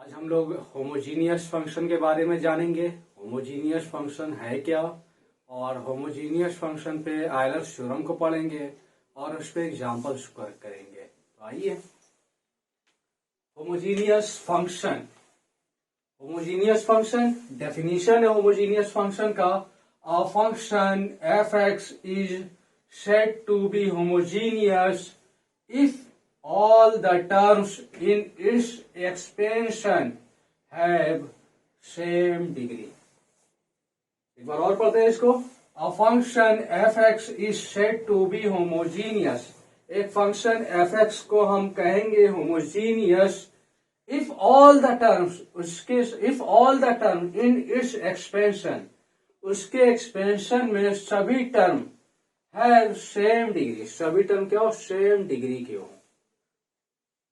आज हम लोग होमोजीनियस फंक्शन के बारे में जानेंगे। होमोजीनियस फंक्शन है क्या, और होमोजीनियस फंक्शन पे आयलर्स थ्योरम को पढ़ेंगे और उस पे एग्जांपल्स करेंगे। तो आइए, homogeneous function. Homogeneous function definition है होमोजीनियस फंक्शन का। अ function f x is said to be homogeneous if all the terms in its expansion have same degree। एक बार और पढ़ते हैं इसको। A function f x is said to be homogeneous. एक function f x को हम कहेंगे homogeneous if all the terms in its expansion, उसके एक्सपेंशन में सभी टर्म है सेम डिग्री। सभी टर्म क्या हो? सेम डिग्री के हो।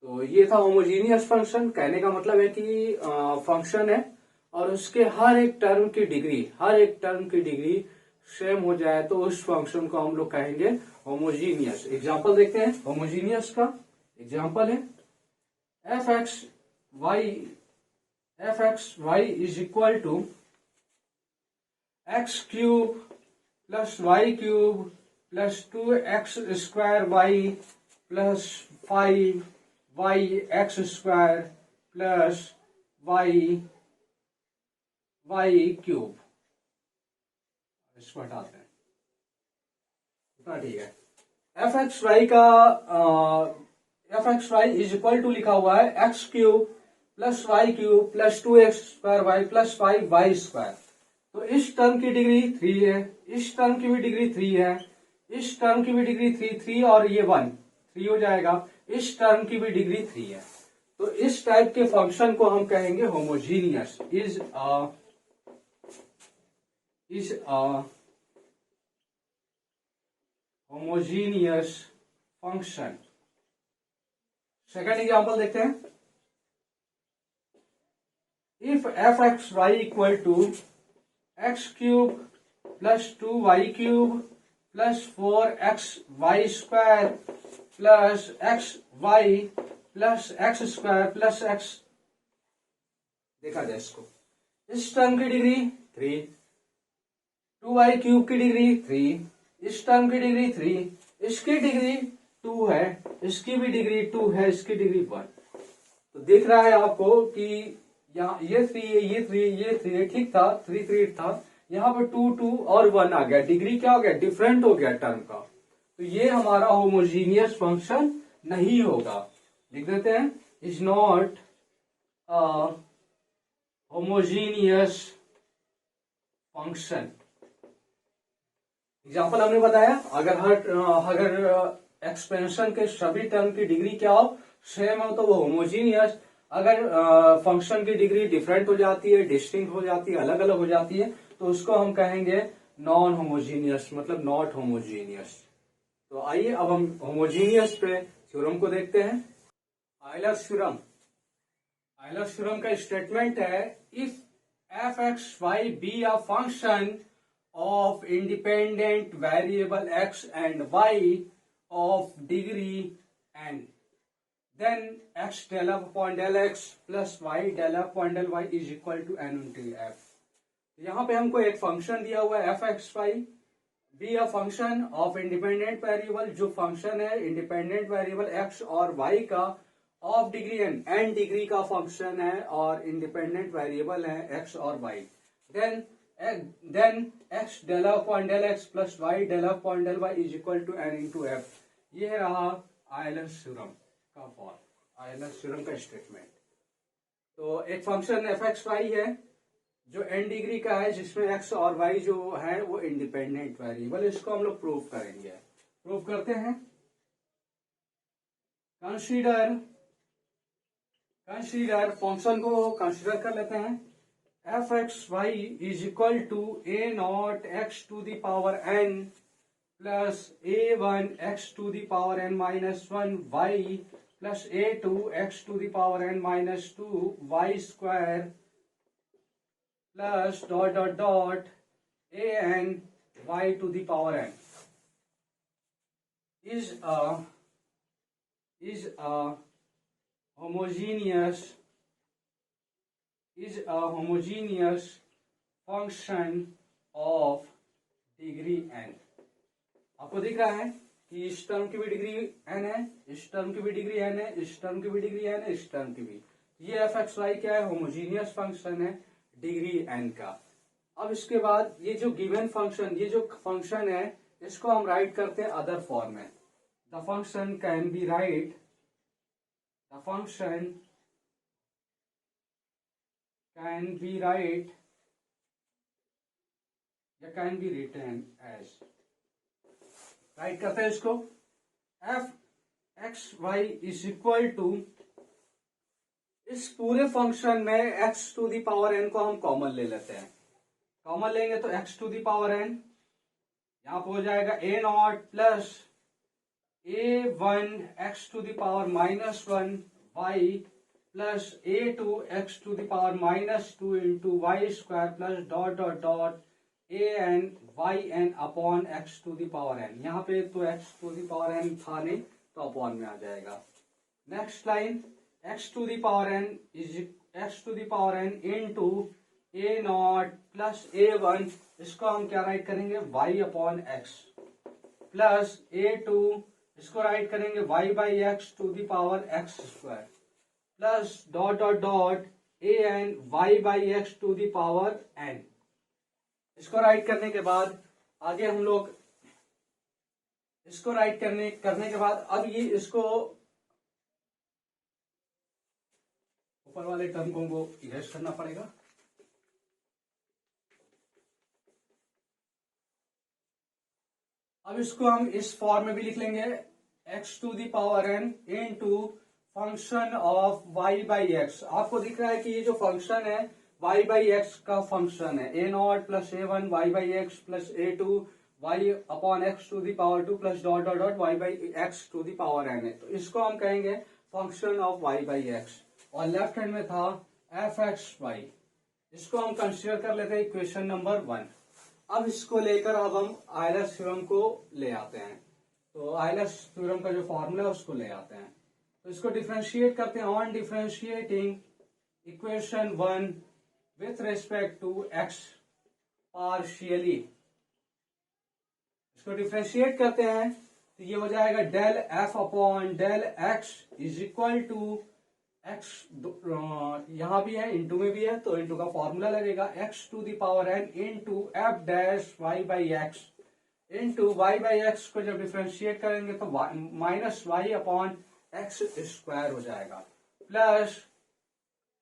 तो ये था होमोजीनियस फंक्शन। कहने का मतलब है कि फंक्शन है और उसके हर एक टर्म की डिग्री सेम हो जाए तो उस फंक्शन को हम लोग कहेंगे होमोजीनियस। एग्जांपल देखते हैं होमोजीनियस का। एग्जांपल है f x Y is equal to x cube plus y cube plus 2x square y plus 5y x square plus y cube. इसको हटाते हैं, इतना ठीक है। F x Y is equal to लिखा हुआ है x cube plus y cube plus 2x square y plus 5y square. तो इस टर्म की डिग्री 3 है, इस टर्म की भी डिग्री 3 है, इस टर्म की भी डिग्री 3 और ये 3 हो जाएगा। इस टर्म की भी डिग्री 3 है। तो इस टाइप के फंक्शन को हम कहेंगे homogeneous. Is homogeneous function. Second example देखते हैं। If f x y equal to x cube plus 2y cube plus 4x y square plus x y plus x square plus x, देखा जाए इसको। इस टर्म की डिग्री 3, 2y क्यूब की degree 3, इस term की डिग्री 3, इसकी डिग्री 2 है, इसकी भी डिग्री 2 है, इसकी डिग्री 1। तो दिख रहा है आपको कि यहाँ ये 3 है, ये 3 है, ठीक था, 3 था। यहाँ पर 2 और 1 आ गया। डिग्री क्या हो गया? डिफरेंट हो गया टर्म का। तो ये हमारा होमोजीनियस फंक्शन नहीं होगा। लिख देते हैं, is not homogeneous function. Example हमने बताया, अगर एक्सपेंशन के सभी टर्म की डिग्री क्या हो? सेम हो तो वो होमोजीनियस। अगर फंक्शन की डिग्री डिफरेंट हो जाती है, डिस्टिंक्ट हो जाती है, अलग अलग हो जाती है, तो उसको हम कहेंगे नॉन होमोजीनियस, मतलब नॉट होमोजीनियस। तो आइए अब हम होमोजीनियस पे थ्योरम को देखते हैं। आयलर्स थ्योरम का स्टेटमेंट है, if f x y be a function of independent variable x and y of degree n, then x del f upon del x plus y del f upon del y is equal to n into f। यहाँ पे हमको एक function दिया हुआ है f x y be a function of independent variable, जो function है independent variable x और y का, ऑफ डिग्री n डिग्री का फंक्शन है और इंडिपेंडेंट वेरिएबल है x और y। then x del f upon del x plus y del f upon del y is equal to n into f। ये रहा Euler's theorem का form, Euler's theorem का statement. तो एक फंक्शन एफ एक्स वाई है जो n degree का है, जिसमें x और y जो है वो इंडिपेंडेंट वेरिएबल। इसको हम लोग प्रूव करेंगे। प्रूव करते हैं। कंसीडर फंक्शन को कंसीडर कर लेते हैं। F x Y is equal to a nought x to the power n plus a1 x to the power n minus 1 y plus a2 x to the power n minus 2 y square plus dot dot dot an y to the power n is a homogeneous is a homogeneous function of degree n। आपको दिख रहा है कि इस term की भी degree n है, इस टर्म की भी डिग्री n है, इस टर्म की भी डिग्री n है, इस टर्म की भी। ये एफ एक्स वाई क्या है? होमोजीनियस फंक्शन है डिग्री n का। अब इसके बाद ये जो गिवन फंक्शन, ये जो फंक्शन है, इसको हम राइट करते हैं अदर फॉर्म में। The function can be write, the function can be write या can be written as, write करते हैं इसको, F x Y is equal to, इस पूरे फंक्शन में X to the power N को हम कॉमन ले लेते हैं। कॉमन लेंगे तो x to the power N यहां पर हो जाएगा A nought plus A one x to the power minus one Y plus A two x to the power minus two into y square plus dot dot dot a n y n upon x to the power n. यहाँ पे तो x to the power n था नहीं तो upon में आ जाएगा। Next line x to the power n is x to the power n into a nought plus A one, इसको हम क्या राइट करेंगे? वाई अपॉन एक्स प्लस ए टू, इसको राइट करेंगे y by x to the power x square plus dot dot dot a n y by x to the power n. इसको write करने के बाद आगे हम लोग इसको राइट करने के बाद अब ये इसको ऊपर वाले टर्म को हमको इरेज करना पड़ेगा। अब इसको हम इस फॉर्म में भी लिख लेंगे, X to the power N into function of Y by x. आपको दिख रहा है कि ये जो फंक्शन है वाई बाई एक्स का फंक्शन है, A nought plus A one Y by x plus A two Y upon x to the power two plus dot dot dot Y by x to the power N है। तो इसको हम कहेंगे function of Y by x. और left hand में था F x Y, इसको हम कंसिडर कर लेते हैं इक्वेशन नंबर 1। अब इसको लेकर अब हम आयलर्स थ्योरम को ले आते हैं। तो आयलर्स थ्योरम का जो फॉर्मूला है उसको ले आते हैं। तो इसको डिफरेंशिएट करते हैं। On differentiating equation 1 with respect to x partially, इसको डिफरेंशिएट करते हैं तो ये हो जाएगा del f upon del x is equal to x, यहां भी है इंटू में भी है तो इंटू का फॉर्मूला लगेगा x to the power n into f dash y by x into y by x को जब डिफरेंशिएट करेंगे तो minus y upon x square हो जाएगा प्लस,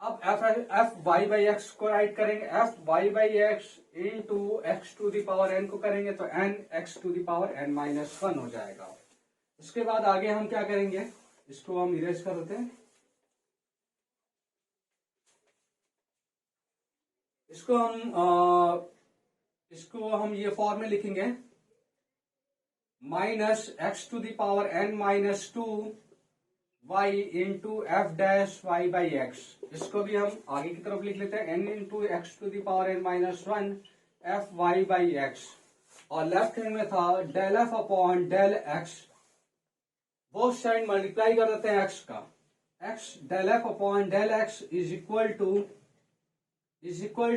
अब एफ वाई बाई एक्स को राइट करेंगे, f y by x into x to the power N को करेंगे तो n x to the power n minus one हो जाएगा। उसके बाद आगे हम क्या करेंगे, इसको हम इरेज कर देते हैं। इसको हम ये फॉर्म में लिखेंगे minus x to the power n minus two y into f dash y by x. इसको भी हम आगे की तरफ लिख लेते हैं n into x to the power n minus one f y by x. और लेफ्ट हैंड में था del f upon del x, both side multiply कर देते हैं एक्स का, x del f upon del x is equal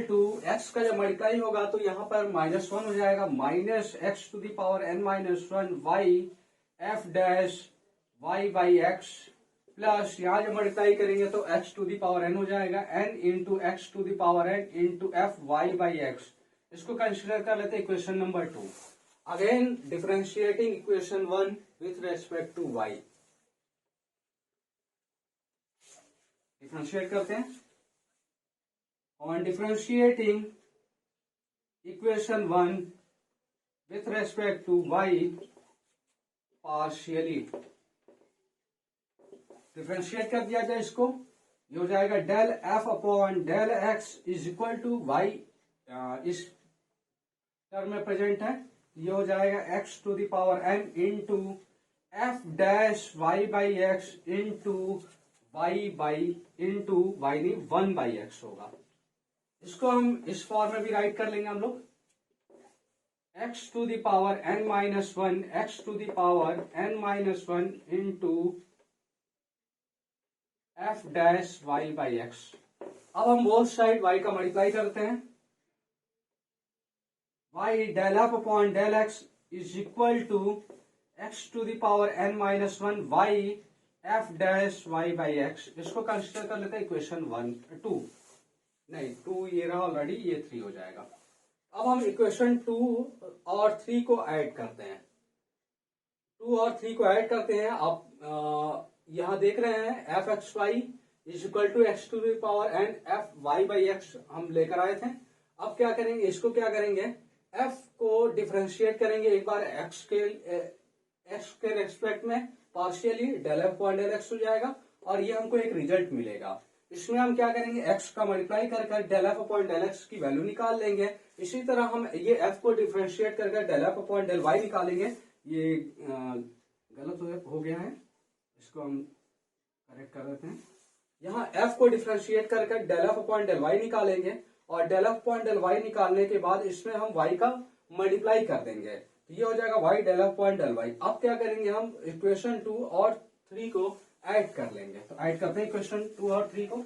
to x का जब multiply होगा तो यहां पर माइनस वन हो जाएगा, minus x to the power n minus one y f dash y by x plus यहां जब मल्टीप्लाई करेंगे तो x to the power n हो जाएगा, n into x to the power n into f y by x. इसको consider कर लेते हैं equation number 2। Again differentiating equation 1 with respect to y, differentiate करते हैं। On differentiating equation 1 with respect to y partially, differentiate कर दिया जाए इसको, ये हो जाएगा del f upon del x is equal to y, इस टर्म में प्रेजेंट है, ये हो जाएगा x to the power n into f dash y by x into y नहीं वन बाई एक्स होगा। इसको हम इस फॉर्म में भी राइट कर लेंगे हम लोग, x to the power n minus one x to the power n minus one into f dash y by x. अब हम बोथ साइड y का मल्टीप्लाई करते हैं। y del f upon del x is equal to x to the power n minus 1 y f dash y by x। इसको consider कर लेते हैं equation 2 नहीं 2 ये रहा ऑलरेडी, ये 3 हो जाएगा। अब हम इक्वेशन 2 और 3 को ऐड करते हैं। 2 और 3 को ऐड करते हैं। आप यहां देख रहे हैं f x Y is equal to x to the power n f y by x हम लेकर आए थे। अब क्या करेंगे, इसको क्या करेंगे, एफ को डिफ्रेंशिएट करेंगे एक बार एक्स के रेस्पेक्ट में partially, del f point del x हो जाएगा और ये हमको एक रिजल्ट मिलेगा। इसमें हम क्या करेंगे, एक्स का मल्टीप्लाई कर del f upon del x की वैल्यू निकाल लेंगे। इसी तरह हम ये एफ को डिफ्रेंशिएट करके del f upon del y निकालेंगे। ये गलत हो गया है, इसको हम करेक्ट कर देते हैं। यहाँ f को डिफ्रेंशिएट करके del f upon del y निकालेंगे और del f upon del y निकालने के बाद इसमें हम y का मल्टीप्लाई कर देंगे, तो ये हो जाएगा y del f upon del y. अब क्या करेंगे, हम इक्वेशन 2 और 3 को ऐड कर लेंगे। तो ऐड करते हैं इक्वेशन 2 और 3 को।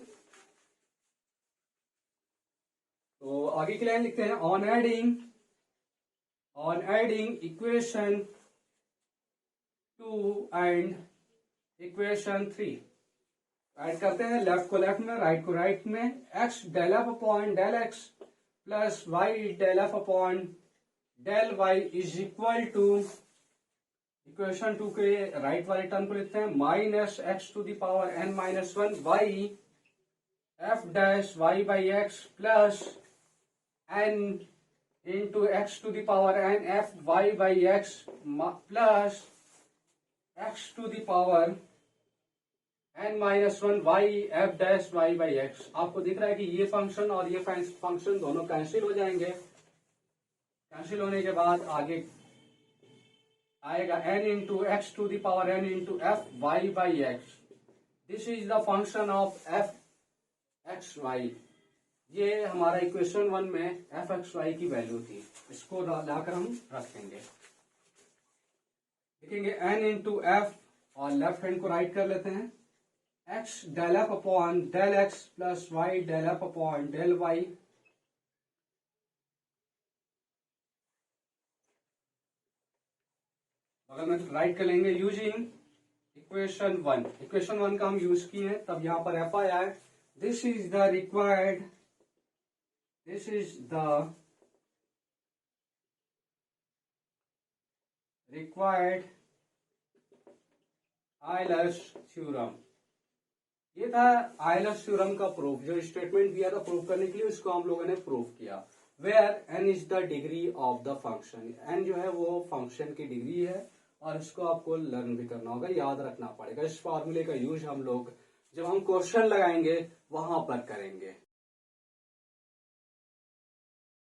तो आगे की लाइन लिखते हैं, on adding equation 2 and equation 3 add करते हैं, लेफ्ट को लेफ्ट में राइट को राइट में। x del f upon del x plus y del f upon del y is equal to equation 2 के राइट वाले टर्म को लिखते हैं minus x to the power n minus 1 y f dash y by x plus n into x to the power n f y by x plus x to the power n minus 1 y f dash y by x. आपको दिख रहा है कि ये function और ये function दोनों cancel हो जाएंगे। कैंसिल होने के बाद आगे आएगा n into x to the power n into f y by x. This is the function of f x y. ये हमारा इक्वेशन 1 में एफ एक्स वाई की वैल्यू थी, इसको लाकर हम रखेंगे, लिखेंगे n इंटू एफ और लेफ्ट हैंड को राइट कर लेते हैं, x del f upon del x plus y del f upon del y बगल में राइट कर लेंगे यूजिंग इक्वेशन 1। इक्वेशन 1 का हम यूज किए हैं, तब यहां पर एफ आया है। This is the required Euler's theorem. ये था आयलर्स थ्योरम का प्रूफ, जो स्टेटमेंट दिया था प्रूफ करने के लिए, उसको हम लोगों ने प्रूफ किया। Where n is the degree of the function, n जो है वो फंक्शन की डिग्री है और इसको आपको लर्न भी करना होगा, याद रखना पड़ेगा। इस फॉर्मूले का यूज हम लोग जब हम क्वेश्चन लगाएंगे वहां पर करेंगे।